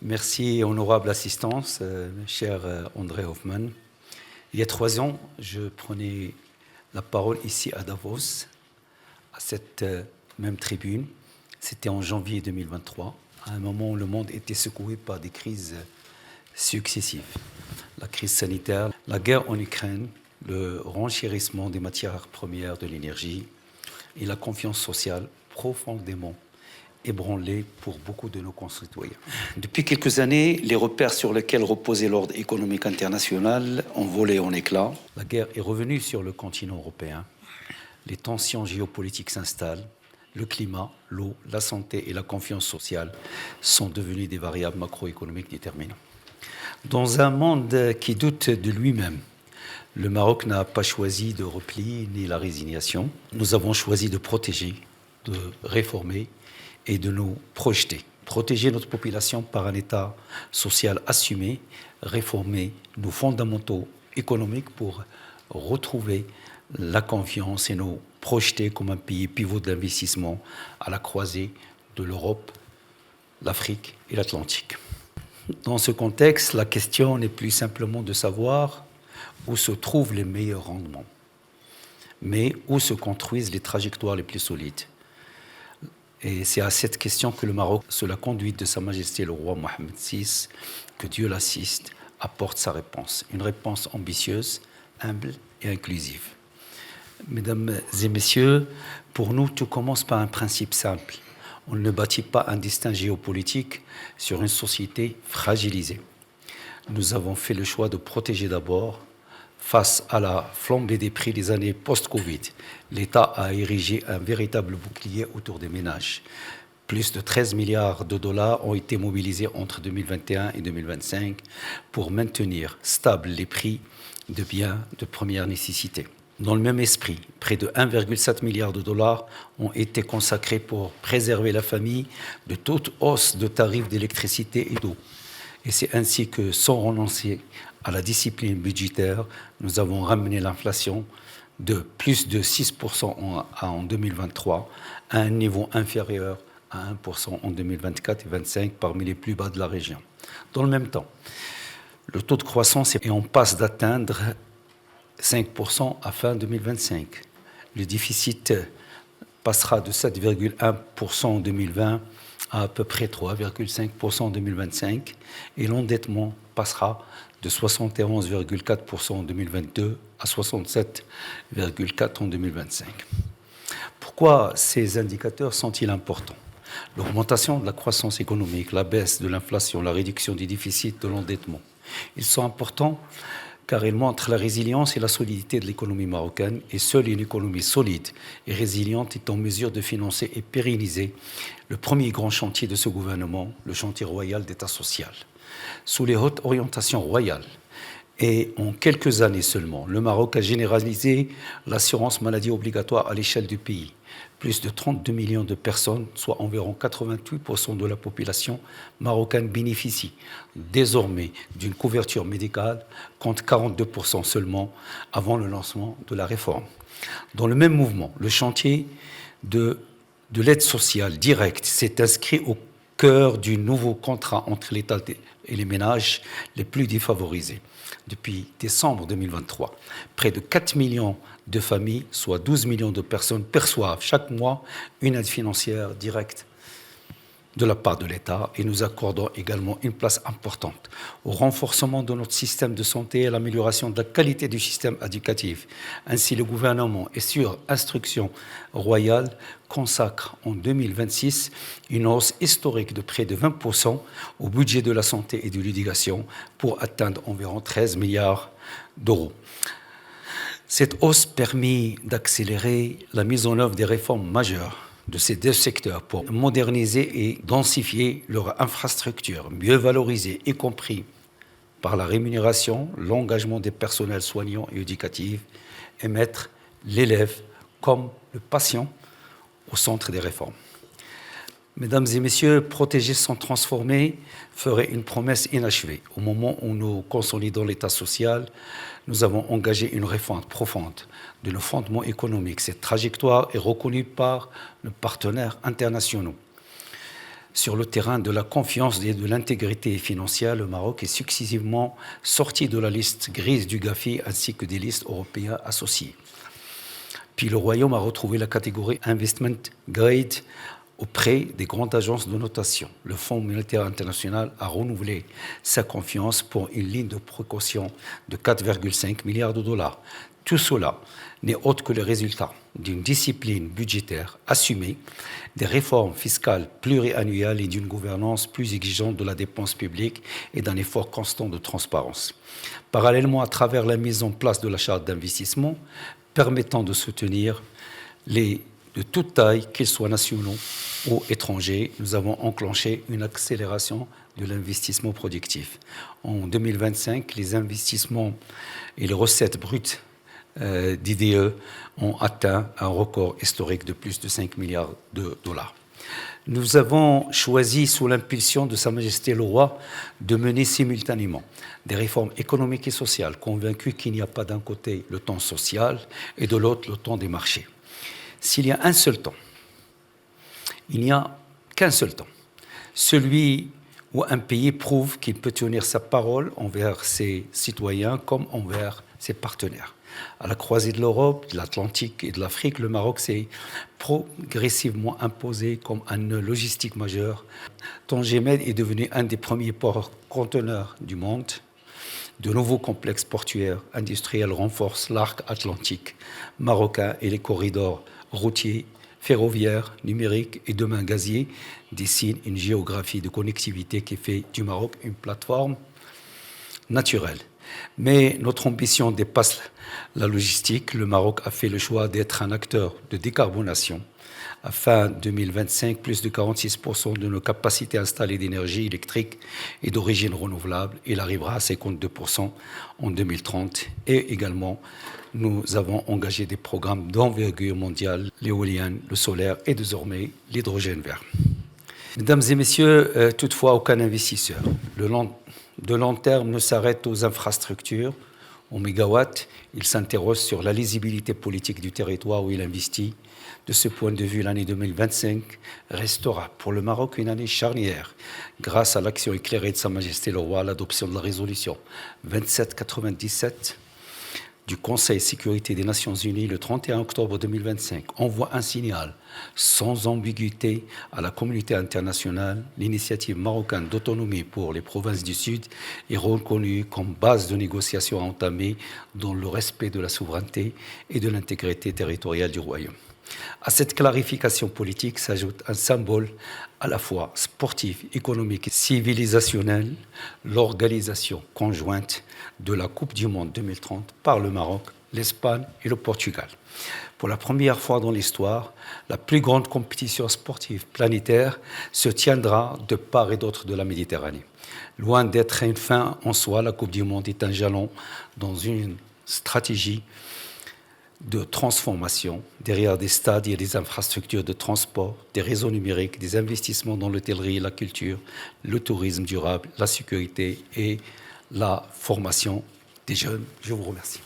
Merci, honorable assistance, cher André Hoffmann. Il y a 3 ans, je prenais la parole ici à Davos, à cette même tribune. C'était en janvier 2023, à un moment où le monde était secoué par des crises successives. La crise sanitaire, la guerre en Ukraine, le renchérissement des matières premières de l'énergie et la confiance sociale profondément ébranlée pour beaucoup de nos concitoyens. Depuis quelques années, les repères sur lesquels reposait l'ordre économique international ont volé en éclats. La guerre est revenue sur le continent européen. Les tensions géopolitiques s'installent. Le climat, l'eau, la santé et la confiance sociale sont devenus des variables macroéconomiques déterminantes. Dans un monde qui doute de lui-même, le Maroc n'a pas choisi de repli ni la résignation. Nous avons choisi de protéger, de réformer et de nous projeter. Protéger notre population par un État social assumé, réformer nos fondamentaux économiques pour retrouver la confiance et nous projeter comme un pays pivot d'investissement à la croisée de l'Europe, l'Afrique et l'Atlantique. Dans ce contexte, la question n'est plus simplement de savoir où se trouvent les meilleurs rendements, mais où se construisent les trajectoires les plus solides. Et c'est à cette question que le Maroc, sous la conduite de Sa Majesté le roi Mohammed VI, que Dieu l'assiste, apporte sa réponse. Une réponse ambitieuse, humble et inclusive. Mesdames et messieurs, pour nous, tout commence par un principe simple. On ne bâtit pas un destin géopolitique sur une société fragilisée. Nous avons fait le choix de protéger d'abord. Face à la flambée des prix des années post-Covid, l'État a érigé un véritable bouclier autour des ménages. Plus de 13 milliards de dollars ont été mobilisés entre 2021 et 2025 pour maintenir stables les prix de biens de première nécessité. Dans le même esprit, près de 1,7 milliard de dollars ont été consacrés pour préserver la famille de toute hausse de tarifs d'électricité et d'eau. Et c'est ainsi que, sans renoncer à la discipline budgétaire, nous avons ramené l'inflation de plus de 6% en 2023 à un niveau inférieur à 1% en 2024 et 2025, parmi les plus bas de la région. Dans le même temps, le taux de croissance est en passe d'atteindre 5% à fin 2025. Le déficit passera de 7,1% en 2020 à peu près 3,5% en 2025 et l'endettement passera de 71,4% en 2022 à 67,4% en 2025. Pourquoi ces indicateurs sont-ils importants ? L'augmentation de la croissance économique, la baisse de l'inflation, la réduction du déficit, de l'endettement. Ils sont importants car ils montrent la résilience et la solidité de l'économie marocaine, et seule une économie solide et résiliente est en mesure de financer et pérenniser le premier grand chantier de ce gouvernement, le chantier royal d'État social. Sous les hautes orientations royales, et en quelques années seulement, le Maroc a généralisé l'assurance maladie obligatoire à l'échelle du pays. Plus de 32 millions de personnes, soit environ 88% de la population marocaine, bénéficient désormais d'une couverture médicale, contre 42% seulement avant le lancement de la réforme. Dans le même mouvement, le chantier de l'aide sociale directe s'est inscrit au cœur du nouveau contrat entre l'État et les ménages les plus défavorisés. Depuis décembre 2023, près de 4 millions de familles, soit 12 millions de personnes, perçoivent chaque mois une aide financière directe de la part de l'État, et nous accordons également une place importante au renforcement de notre système de santé et à l'amélioration de la qualité du système éducatif. Ainsi, le gouvernement, et sur instruction royale, consacre en 2026 une hausse historique de près de 20% au budget de la santé et de l'éducation pour atteindre environ 13 milliards d'euros. Cette hausse permet d'accélérer la mise en œuvre des réformes majeures de ces 2 secteurs pour moderniser et densifier leur infrastructure, mieux valoriser, y compris par la rémunération, l'engagement des personnels soignants et éducatifs, et mettre l'élève comme le patient au centre des réformes. Mesdames et messieurs, protéger sans transformer ferait une promesse inachevée. Au moment où nous consolidons l'État social, nous avons engagé une réforme profonde de nos fondements économiques. Cette trajectoire est reconnue par nos partenaires internationaux. sur le terrain de la confiance et de l'intégrité financière, le Maroc est successivement sorti de la liste grise du GAFI ainsi que des listes européennes associées. Puis le Royaume a retrouvé la catégorie Investment Grade auprès des grandes agences de notation. Le Fonds monétaire international a renouvelé sa confiance pour une ligne de précaution de 4,5 milliards de dollars. Tout cela n'est autre que le résultat d'une discipline budgétaire assumée, des réformes fiscales pluriannuelles et d'une gouvernance plus exigeante de la dépense publique et d'un effort constant de transparence. Parallèlement, à travers la mise en place de la charte d'investissement permettant de soutenir de toute taille, qu'ils soient nationaux ou étrangers, nous avons enclenché une accélération de l'investissement productif. En 2025, les investissements et les recettes brutes d'IDE ont atteint un record historique de plus de 5 milliards de dollars. Nous avons choisi, sous l'impulsion de Sa Majesté le Roi, de mener simultanément des réformes économiques et sociales, convaincus qu'il n'y a pas d'un côté le temps social et de l'autre le temps des marchés. S'il y a un seul temps, il n'y a qu'un seul temps, celui où un pays prouve qu'il peut tenir sa parole envers ses citoyens comme envers ses partenaires. À la croisée de l'Europe, de l'Atlantique et de l'Afrique, le Maroc s'est progressivement imposé comme un nœud logistique majeur. Tanger Med est devenu un des premiers ports conteneurs du monde. De nouveaux complexes portuaires industriels renforcent l'arc atlantique marocain et les corridors routiers, ferroviaires, numériques et demain gaziers dessinent une géographie de connectivité qui fait du Maroc une plateforme naturelle. Mais notre ambition dépasse la logistique. Le Maroc a fait le choix d'être un acteur de décarbonation. À fin 2025, plus de 46% de nos capacités installées d'énergie électrique est d'origine renouvelable. Il arrivera à 52% en 2030. Et également, nous avons engagé des programmes d'envergure mondiale, l'éolienne, le solaire et désormais l'hydrogène vert. Mesdames et messieurs, toutefois, aucun investisseur de long terme ne s'arrête aux infrastructures, aux mégawatts. Il s'interroge sur la lisibilité politique du territoire où il investit. De ce point de vue, l'année 2025 restera pour le Maroc une année charnière, grâce à l'action éclairée de Sa Majesté le Roi, l'adoption de la résolution 2797 du Conseil de sécurité des Nations Unies le 31 octobre 2025 envoie un signal sans ambiguïté à la communauté internationale. L'initiative marocaine d'autonomie pour les provinces du Sud est reconnue comme base de négociation à entamer dans le respect de la souveraineté et de l'intégrité territoriale du Royaume. À cette clarification politique s'ajoute un symbole à la fois sportif, économique et civilisationnel, l'organisation conjointe de la Coupe du Monde 2030 par le Maroc, l'Espagne et le Portugal. Pour la première fois dans l'histoire, la plus grande compétition sportive planétaire se tiendra de part et d'autre de la Méditerranée. Loin d'être une fin en soi, la Coupe du Monde est un jalon dans une stratégie de transformation. Derrière des stades, il y a des infrastructures de transport, des réseaux numériques, des investissements dans l'hôtellerie, la culture, le tourisme durable, la sécurité et la formation des jeunes. Je vous remercie.